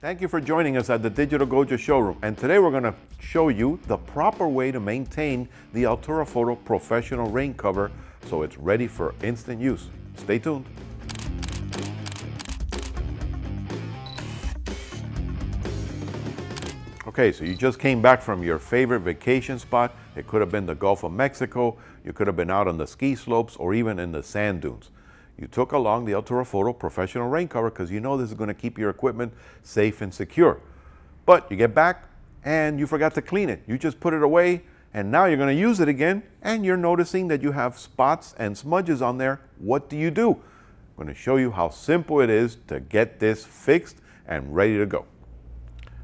Thank you for joining us at the Digital Goja showroom, and today we're going to show you the proper way to maintain the Altura Photo professional rain cover so it's ready for instant use. Stay tuned. Okay, so you just came back from your favorite vacation spot. It could have been the Gulf of Mexico, you could have been out on the ski slopes, or even in the sand dunes. You took along the Altura Photo professional rain cover because you know this is going to keep your equipment safe and secure. But you get back and you forgot to clean it. You just put it away and now you're going to use it again and you're noticing that you have spots and smudges on there. What do? I'm going to show you how simple it is to get this fixed and ready to go.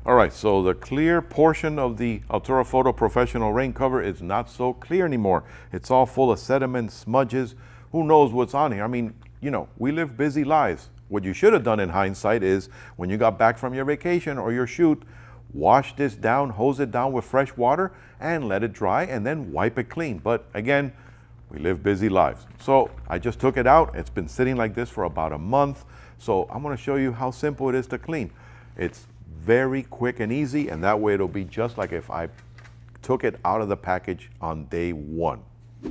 All right, so the clear portion of the Altura Photo professional rain cover is not so clear anymore. It's all full of sediment, smudges. Who knows what's on here? I mean, you know, we live busy lives. What you should have done in hindsight is when you got back from your vacation or your shoot, wash this down, hose it down with fresh water and let it dry and then wipe it clean. But again, we live busy lives. So I just took it out. It's been sitting like this for about a month. So I'm going to show you how simple it is to clean. It's very quick and easy, and that way it'll be just like if I took it out of the package on day one.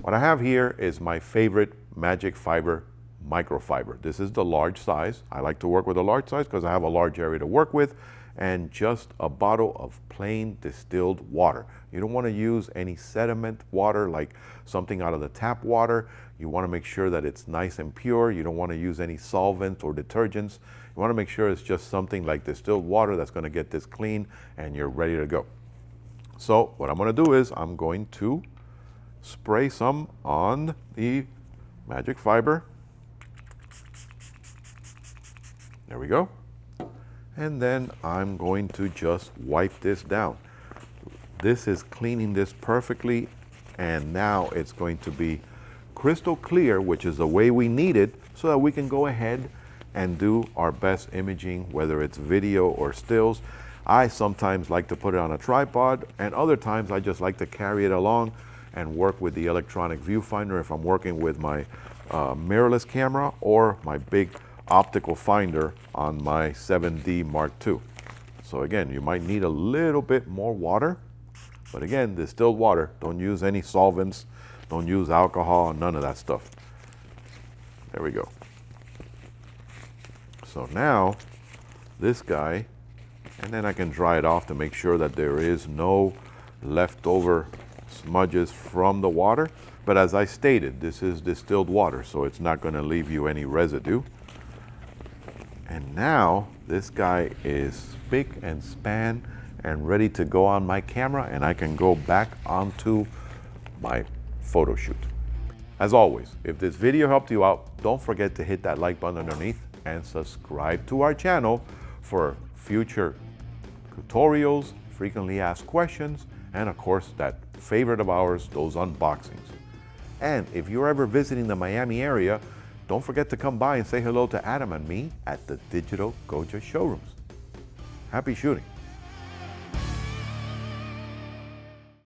What I have here is my favorite magic fiber microfiber. This is the large size. I like to work with a large size because I have a large area to work with, and just a bottle of plain distilled water. You don't want to use any sediment water like something out of the tap water. You want to make sure that it's nice and pure. You don't want to use any solvent or detergents. You want to make sure it's just something like distilled water that's going to get this clean and you're ready to go. So what I'm going to do is I'm going to spray some on the magic fiber. There we go. And then I'm going to just wipe this down. This is cleaning this perfectly, and now it's going to be crystal clear, which is the way we need it, so that we can go ahead and do our best imaging, whether it's video or stills. I sometimes like to put it on a tripod, and other times I just like to carry it along and work with the electronic viewfinder if I'm working with my mirrorless camera or my big optical finder on my 7D Mark II. So again, you might need a little bit more water, but again, distilled water. Don't use any solvents, don't use alcohol, none of that stuff. There we go. So now this guy, and then I can dry it off to make sure that there is no leftover smudges from the water. But as I stated, this is distilled water, so it's not going to leave you any residue. And now this guy is spick and span and ready to go on my camera, and I can go back onto my photo shoot. As always, if this video helped you out, don't forget to hit that like button underneath and subscribe to our channel for future tutorials, frequently asked questions, and of course that favorite of ours, those unboxings. And if you're ever visiting the Miami area, don't forget to come by and say hello to Adam and me at the Digital Goja showrooms. Happy shooting.